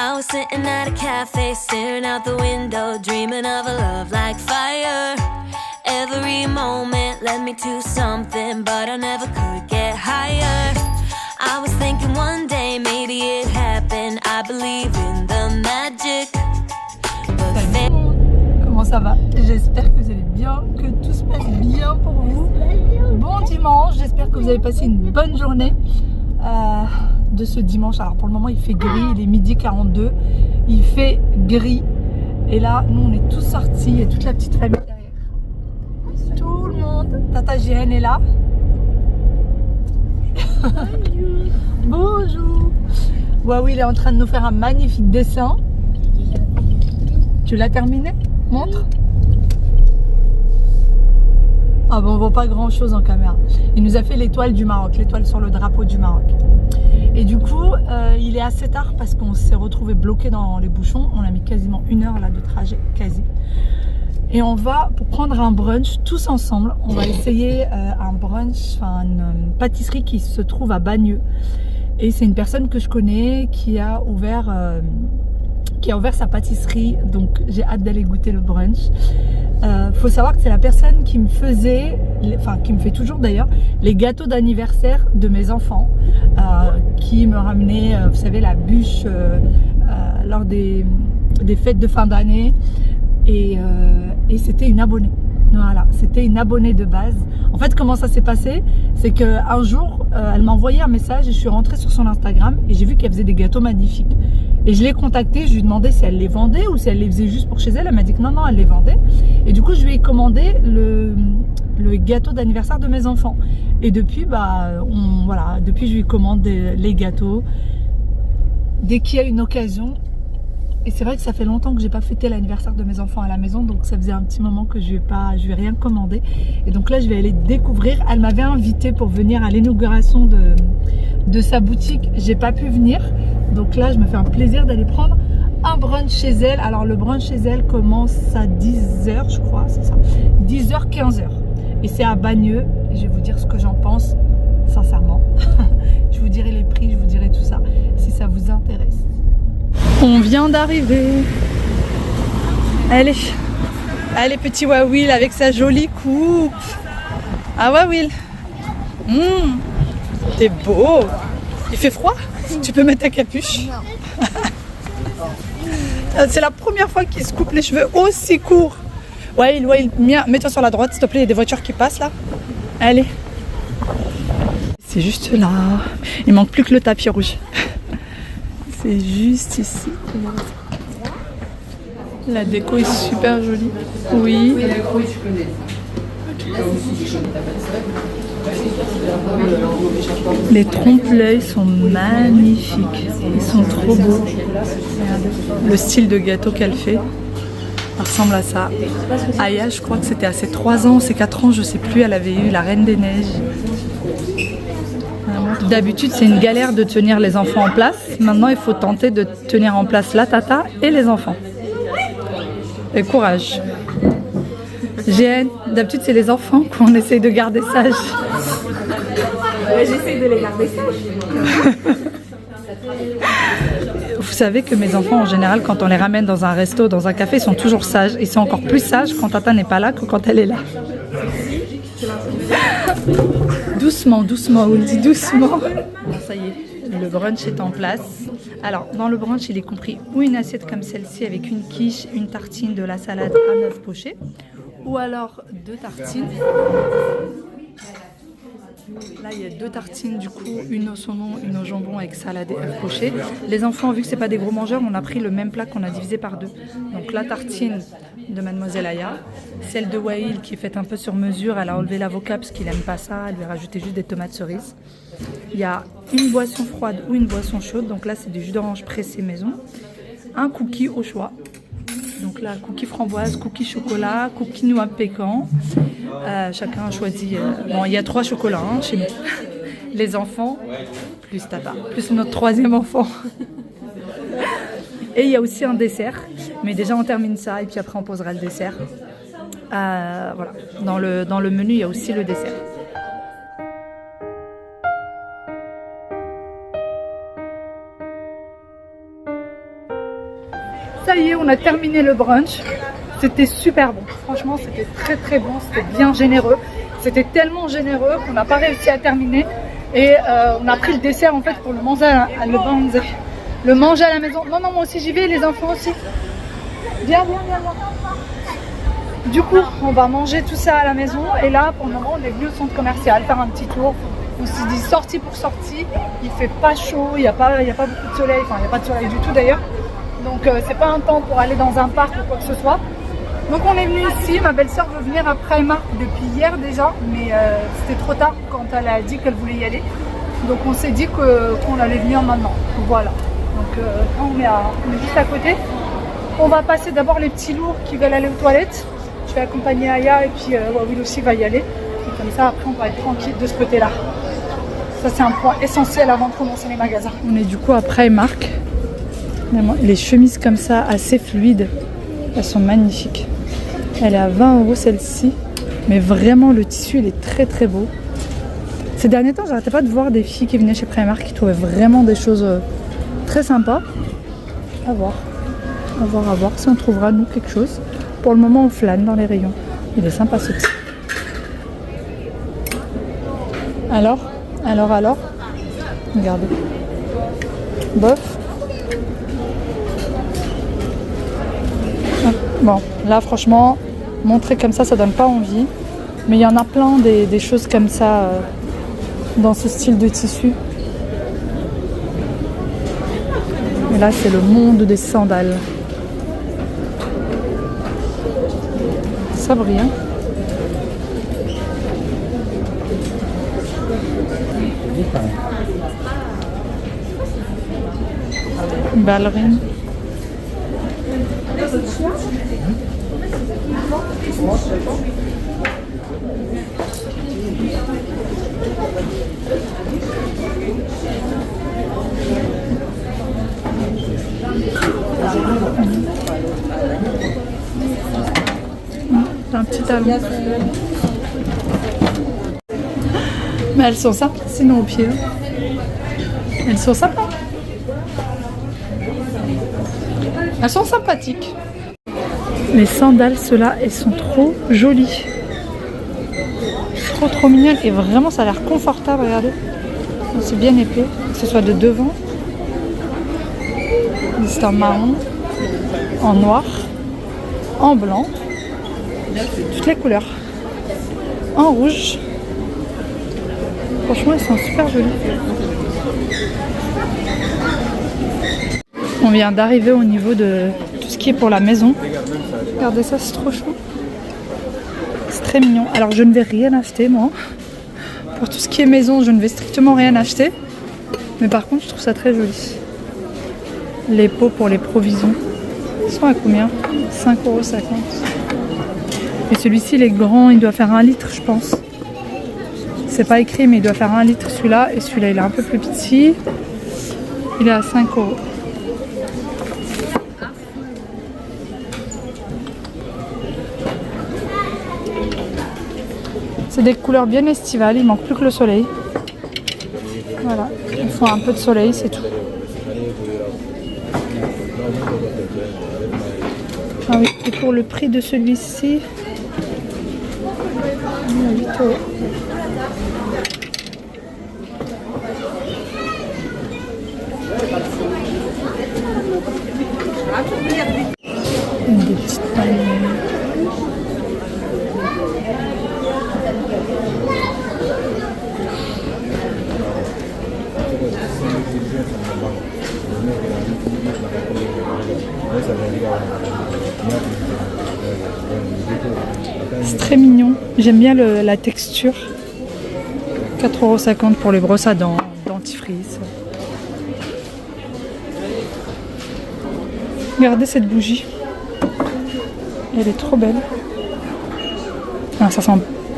I was sitting at a cafe, staring out the window, dreaming of a love like fire. Every moment led me to something, but I never could get higher. I was thinking one day maybe it happened. I believe in the magic. Comment ça va? J'espère que vous allez bien, que tout se passe bien pour vous. Bon dimanche, j'espère que vous avez passé une bonne journée de ce dimanche. Alors pour le moment il fait gris, il est midi 42, il fait gris. Et là nous on est tous sortis, il y a toute la petite famille derrière. Tout le monde, Tata JN est là. Bonjour. Waouh, il est en train de nous faire un magnifique dessin. Tu l'as terminé? Montre. Ah bon, on voit pas grand chose en caméra. Il nous a fait l'étoile du Maroc, l'étoile sur le drapeau du Maroc. Et du coup, il est assez tard parce qu'on s'est retrouvé bloqué dans les bouchons. On a mis quasiment 1 heure là de trajet, quasi. Et on va pour prendre un brunch tous ensemble. On va essayer un brunch, enfin une pâtisserie qui se trouve à Bagneux. Et c'est une personne que je connais qui a ouvert sa pâtisserie. Donc j'ai hâte d'aller goûter le brunch. Faut savoir que c'est la personne qui me faisait, enfin qui me fait toujours d'ailleurs, les gâteaux d'anniversaire de mes enfants, qui me ramenait, vous savez, la bûche lors des fêtes de fin d'année. Et c'était une abonnée. Voilà, c'était une abonnée de base. En fait, comment ça s'est passé? C'est qu'un jour, elle m'a envoyé un message et je suis rentrée sur son Instagram et j'ai vu qu'elle faisait des gâteaux magnifiques. Et je l'ai contactée, je lui ai demandé si elle les vendait ou si elle les faisait juste pour chez elle. Elle m'a dit que non, non, elle les vendait. Et du coup, je lui ai commandé le gâteau d'anniversaire de mes enfants. Et depuis, voilà, depuis je lui commande les gâteaux dès qu'il y a une occasion. Et c'est vrai que ça fait longtemps que j'ai pas fêté l'anniversaire de mes enfants à la maison, donc ça faisait un petit moment que je lui ai rien commandé. Et donc là je vais aller découvrir. Elle m'avait invitée pour venir à l'inauguration de sa boutique. J'ai pas pu venir, donc là je me fais un plaisir d'aller prendre un brunch chez elle. Alors le brunch chez elle commence à 10h je crois, c'est ça, 10h 15h. Et c'est à Bagneux. Et je vais vous dire ce que j'en pense sincèrement. Je vous dirai les prix, je vous dirai tout ça si ça vous intéresse. On vient d'arriver. Allez, petit Wawil avec sa jolie coupe. Ah Wawil, t'es beau. Il fait froid? Tu peux mettre ta capuche. C'est la première fois qu'il se coupe les cheveux aussi courts. Wawil, mets-toi sur la droite s'il te plaît, il y a des voitures qui passent là. Allez. C'est juste là. Il manque plus que le tapis rouge. C'est juste ici. La déco est super jolie. Oui. Les trompe-l'œil sont magnifiques. Ils sont trop beaux. Le style de gâteau qu'elle fait ressemble à ça. Aya, je crois que c'était à ses 3 ans, ses 4 ans, je sais plus. Elle avait eu la Reine des Neiges. D'habitude, c'est une galère de tenir les enfants en place. Maintenant, il faut tenter de tenir en place la tata et les enfants. Et courage. GN, d'habitude, c'est les enfants qu'on essaye de garder sages. J'essaye de les garder sages. Vous savez que mes enfants, en général, quand on les ramène dans un resto, dans un café, ils sont toujours sages. Ils sont encore plus sages quand tata n'est pas là que quand elle est là. Doucement, doucement, on dit doucement. Ça y est, le brunch est en place. Alors, dans le brunch, il est compris ou une assiette comme celle-ci avec une quiche, une tartine, de la salade à 9 pochés, ou alors 2 tartines. Là, il y a 2 tartines, du coup, une au saumon, une au jambon avec salade et œufs pochés. Les enfants, vu que c'est pas des gros mangeurs, on a pris le même plat qu'on a divisé par 2. Donc la tartine de Mademoiselle Aya, celle de Waïl qui est faite un peu sur mesure, elle a enlevé l'avocat parce qu'il n'aime pas ça, elle lui a rajouté juste des tomates cerises. Il y a une boisson froide ou une boisson chaude, donc là c'est du jus d'orange pressé maison. Un cookie au choix. Donc là, cookie framboise, cookie chocolat, cookie noix pécan. Chacun a choisi. Bon, il y a 3 chocolats chez nous. Les enfants, plus tata, plus notre 3e enfant. Et il y a aussi un dessert. Mais déjà, on termine ça et puis après, on posera le dessert. Voilà. Dans le menu, il y a aussi le dessert. ça y est, on a terminé le brunch. C'était super bon. Franchement, c'était très très bon. C'était bien généreux. C'était tellement généreux qu'on n'a pas réussi à terminer. Et on a pris le dessert en fait pour le manger le manger à la maison. Non, non, moi aussi j'y vais, les enfants aussi. Viens, viens, viens, viens. Du coup, on va manger tout ça à la maison. Et là, pour le moment, on est venu au centre commercial faire un petit tour. On s'est dit sortie pour sortie. Il fait pas chaud, il n'y a pas beaucoup de soleil. Enfin, il n'y a pas de soleil du tout d'ailleurs. Donc, c'est pas un temps pour aller dans un parc ou quoi que ce soit. Donc, on est venu ici. Ma belle-sœur veut venir à Primark depuis hier déjà. Mais c'était trop tard quand elle a dit qu'elle voulait y aller. Donc, on s'est dit qu'on allait venir maintenant. Voilà. Donc, on est juste à côté. On va passer d'abord les petits lourds qui veulent aller aux toilettes. Je vais accompagner Aya et puis Will aussi va y aller. Et comme ça, après, on va être tranquille de ce côté-là. Ça, c'est un point essentiel avant de commencer les magasins. On est du coup à Primark. Les chemises comme ça, assez fluides, elles sont magnifiques. Elle est à 20 € celle-ci. Mais vraiment, le tissu, il est très très beau. Ces derniers temps, j'arrêtais pas de voir des filles qui venaient chez Primark qui trouvaient vraiment des choses très sympas. À voir. À voir si on trouvera nous quelque chose. Pour le moment on flâne dans les rayons. Il est sympa ce petit. Alors regardez. Bof. Bon là franchement montrer comme ça donne pas envie. Mais il y en a plein des choses comme ça dans ce style de tissu. Et là c'est le monde des sandales. Ça brille, hein. Ballerine. Un petit talon. Mais elles sont sympas, sinon au pied. Elles sont sympas. Elles sont sympathiques. Les sandales, ceux-là, elles sont trop jolies. Trop mignonnes. Et vraiment, ça a l'air confortable, regardez. C'est bien épais, que ce soit de devant. C'est en marron, en noir, en blanc. Toutes les couleurs. En rouge. Franchement, elles sont super jolies. On vient d'arriver au niveau de tout ce qui est pour la maison. Regardez ça, c'est trop chou. C'est très mignon. Alors, je ne vais rien acheter, moi. Pour tout ce qui est maison, je ne vais strictement rien acheter. Mais par contre, je trouve ça très joli. Les pots pour les provisions. Ils sont à combien? 5,50 €. Et celui-ci, il est grand, il doit faire 1 litre, je pense. C'est pas écrit, mais il doit faire 1 litre celui-là. Et celui-là, il est un peu plus petit. Il est à 5 €. C'est des couleurs bien estivales, il manque plus que le soleil. Voilà, il faut un peu de soleil, c'est tout. Ah oui, et pour le prix de celui-ci, 8 €. Des petites palmes. C'est très mignon, j'aime bien la texture. 4,50 € pour les brosses à dents, dentifrice. Regardez cette bougie, elle est trop belle. Ah, ça sent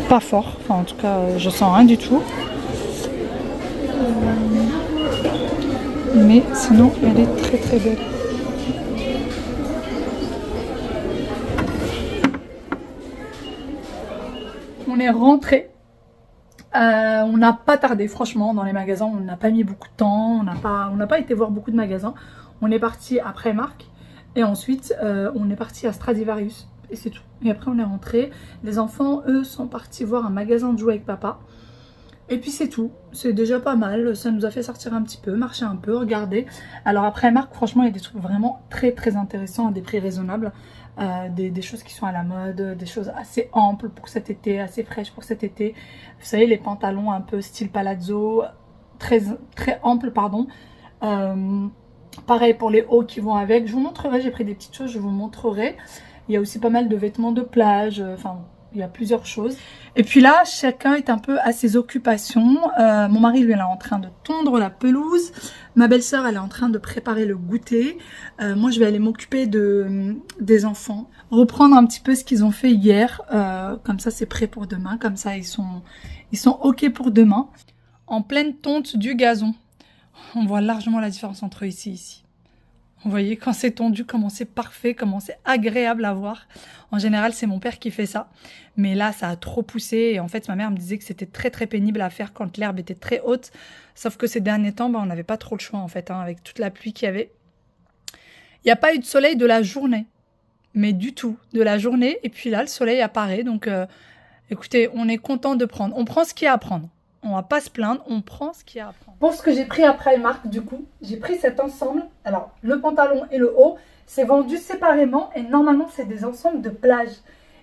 pas fort, enfin, en tout cas je sens rien du tout. Mais sinon elle est très très belle. On est rentré. On n'a pas tardé franchement dans les magasins, on n'a pas mis beaucoup de temps, on n'a pas été voir beaucoup de magasins. On est parti à Primark. Et ensuite, on est parti à Stradivarius. Et c'est tout. Et après, on est rentré. Les enfants, eux, sont partis voir un magasin de jouets avec papa. Et puis c'est tout. C'est déjà pas mal. Ça nous a fait sortir un petit peu, marcher un peu, regarder. Alors après, Marc, franchement, il y a des trucs vraiment très très intéressants à des prix raisonnables. Des choses qui sont à la mode, des choses assez amples pour cet été, assez fraîches pour cet été. Vous savez, les pantalons un peu style palazzo, très amples, pardon. Pareil pour les hauts qui vont avec. Je vous montrerai, j'ai pris des petites choses, je vous montrerai. Il y a aussi pas mal de vêtements de plage, enfin, il y a plusieurs choses. Et puis là, chacun est un peu à ses occupations. Mon mari, lui, il est en train de tondre la pelouse. Ma belle-sœur, elle est en train de préparer le goûter. Moi, je vais aller m'occuper des enfants. Reprendre un petit peu ce qu'ils ont fait hier. Comme ça, c'est prêt pour demain. Comme ça, ils sont OK pour demain. En pleine tonte du gazon. On voit largement la différence entre ici et ici. Vous voyez, quand c'est tondu, comment c'est parfait, comment c'est agréable à voir. En général, c'est mon père qui fait ça. Mais là, ça a trop poussé. Et en fait, ma mère me disait que c'était très, très pénible à faire quand l'herbe était très haute. Sauf que ces derniers temps, on n'avait pas trop le choix, en fait, avec toute la pluie qu'il y avait. Il n'y a pas eu de soleil de la journée. Mais du tout, de la journée. Et puis là, le soleil apparaît. Donc, écoutez, on est content de prendre. On prend ce qu'il y a à prendre. On va pas se plaindre, on prend ce qu'il y a à prendre. Pour ce que j'ai pris après Marc, du coup, j'ai pris cet ensemble. Alors, le pantalon et le haut, c'est vendu séparément et normalement, c'est des ensembles de plage.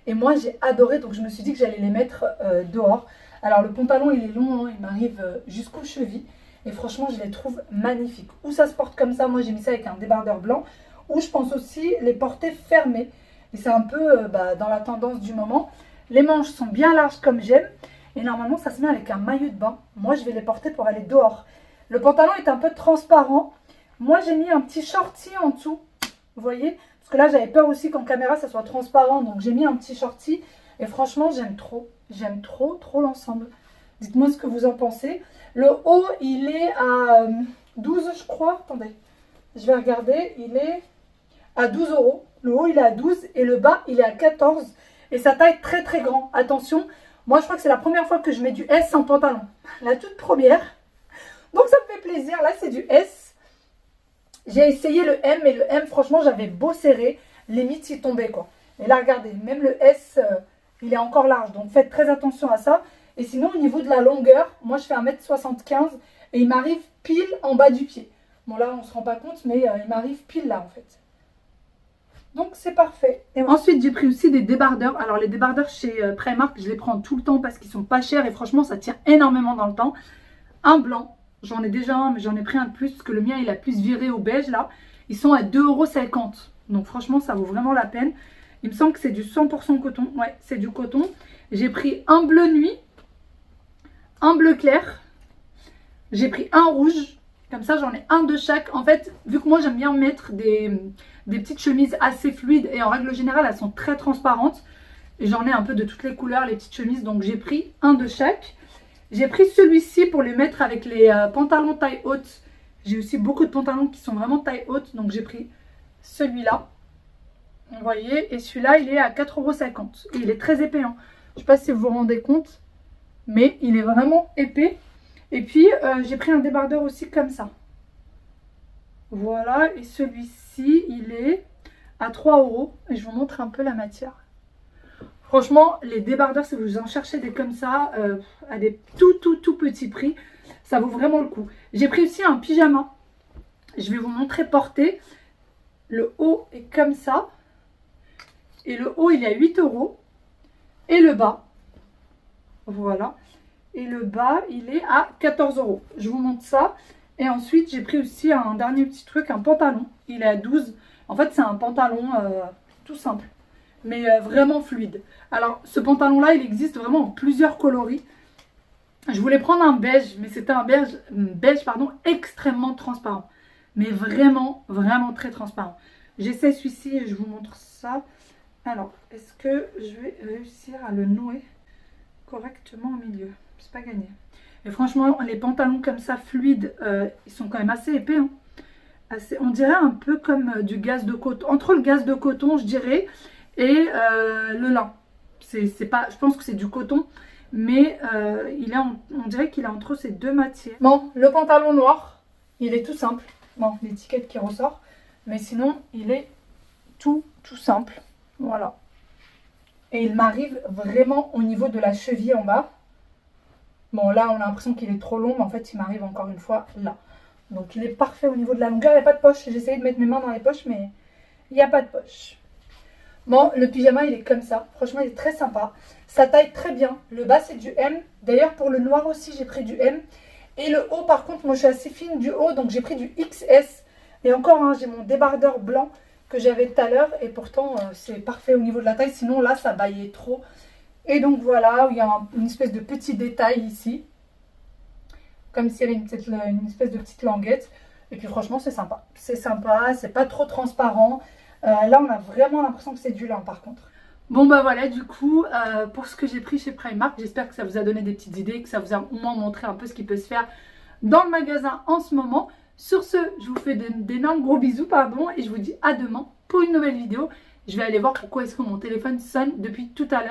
Et moi, j'ai adoré, donc je me suis dit que j'allais les mettre dehors. Alors, le pantalon, il est long, hein, il m'arrive jusqu'aux chevilles. Et franchement, je les trouve magnifiques. Ou ça se porte comme ça, moi j'ai mis ça avec un débardeur blanc. Ou je pense aussi les porter fermés. Et c'est un peu dans la tendance du moment. Les manches sont bien larges comme j'aime. Et normalement, ça se met avec un maillot de bain. Moi, je vais les porter pour aller dehors. Le pantalon est un peu transparent. Moi, j'ai mis un petit shorty en dessous. Vous voyez? Parce que là, j'avais peur aussi qu'en caméra, ça soit transparent. Donc, j'ai mis un petit shorty. Et franchement, j'aime trop. J'aime trop, trop l'ensemble. Dites-moi ce que vous en pensez. Le haut, il est à 12, je crois. Attendez, je vais regarder. Il est à 12 €. Le haut, il est à 12. Et le bas, il est à 14. Et sa taille très, très grand. Attention. Moi, je crois que c'est la première fois que je mets du S en pantalon. La toute première. Donc, ça me fait plaisir. Là, c'est du S. J'ai essayé le M. Et le M, franchement, j'avais beau serrer. Limite, il tombait, quoi. Et là, regardez. Même le S, il est encore large. Donc, faites très attention à ça. Et sinon, au niveau de la longueur, moi, je fais 1m75. Et il m'arrive pile en bas du pied. Bon, là, on ne se rend pas compte. Mais il m'arrive pile là, en fait. Donc c'est parfait. Et ensuite j'ai pris aussi des débardeurs. Alors les débardeurs chez Primark, je les prends tout le temps parce qu'ils sont pas chers et franchement ça tient énormément dans le temps. Un blanc, j'en ai déjà un mais j'en ai pris un de plus parce que le mien il a plus viré au beige là. Ils sont à 2,50 €. Donc franchement ça vaut vraiment la peine. Il me semble que c'est du 100% coton. Ouais, c'est du coton. J'ai pris un bleu nuit, un bleu clair. J'ai pris un rouge. Comme ça j'en ai un de chaque. En fait, vu que moi j'aime bien mettre des petites chemises assez fluides et en règle générale elles sont très transparentes et j'en ai un peu de toutes les couleurs les petites chemises, donc j'ai pris un de chaque. J'ai pris celui-ci pour les mettre avec les pantalons taille haute. J'ai aussi beaucoup de pantalons qui sont vraiment taille haute, donc j'ai pris celui-là, vous voyez, et celui-là il est à 4,50 € et il est très épais, hein. Je sais pas si vous vous rendez compte mais il est vraiment épais. Et puis j'ai pris un débardeur aussi comme ça, voilà, et celui-ci il est à 3 € et je vous montre un peu la matière. Franchement les débardeurs, si vous en cherchez des comme ça à des tout petits prix, ça vaut vraiment le coup. J'ai pris aussi un pyjama, je vais vous montrer porté. Le haut est comme ça et le haut il est à 8 € et le bas, voilà, et le bas il est à 14 €. Je vous montre ça. Et ensuite j'ai pris aussi un dernier petit truc, un pantalon, il est à 12 €. En fait c'est un pantalon tout simple mais vraiment fluide. Alors ce pantalon là il existe vraiment en plusieurs coloris. Je voulais prendre un beige mais c'était un beige pardon, extrêmement transparent, mais vraiment très transparent. J'essaie celui-ci et je vous montre ça. Alors est-ce que je vais réussir à le nouer correctement au milieu? C'est pas gagné. Et franchement les pantalons comme ça fluides, ils sont quand même assez épais, hein. On dirait un peu comme du gaze de coton, entre le gaze de coton je dirais et le lin. C'est pas, je pense que c'est du coton mais on dirait qu'il est entre ces deux matières. Bon, le pantalon noir il est tout simple, bon l'étiquette qui ressort, mais sinon il est tout simple. Voilà. Et il m'arrive vraiment au niveau de la cheville en bas. Bon, là, on a l'impression qu'il est trop long, mais en fait, il m'arrive encore une fois là. Donc, il est parfait au niveau de la longueur. Il n'y a pas de poche. J'ai essayé de mettre mes mains dans les poches, mais il n'y a pas de poche. Bon, le pyjama, il est comme ça. Franchement, il est très sympa. Ça taille très bien. Le bas, c'est du M. D'ailleurs, pour le noir aussi, j'ai pris du M. Et le haut, par contre, moi, je suis assez fine du haut, donc j'ai pris du XS. Et encore, hein, j'ai mon débardeur blanc que j'avais tout à l'heure. Et pourtant, c'est parfait au niveau de la taille. Sinon, là, ça baillait trop. Et donc, voilà, il y a une espèce de petit détail ici. Comme s'il y avait une espèce de petite languette. Et puis, franchement, c'est sympa. C'est sympa, c'est pas trop transparent. Là, on a vraiment l'impression que c'est du lin, par contre. Bon, bah voilà, du coup, pour ce que j'ai pris chez Primark, j'espère que ça vous a donné des petites idées, que ça vous a au moins montré un peu ce qui peut se faire dans le magasin en ce moment. Sur ce, je vous fais d'énormes gros bisous, pardon, et je vous dis à demain pour une nouvelle vidéo. Je vais aller voir pourquoi est-ce que mon téléphone sonne depuis tout à l'heure.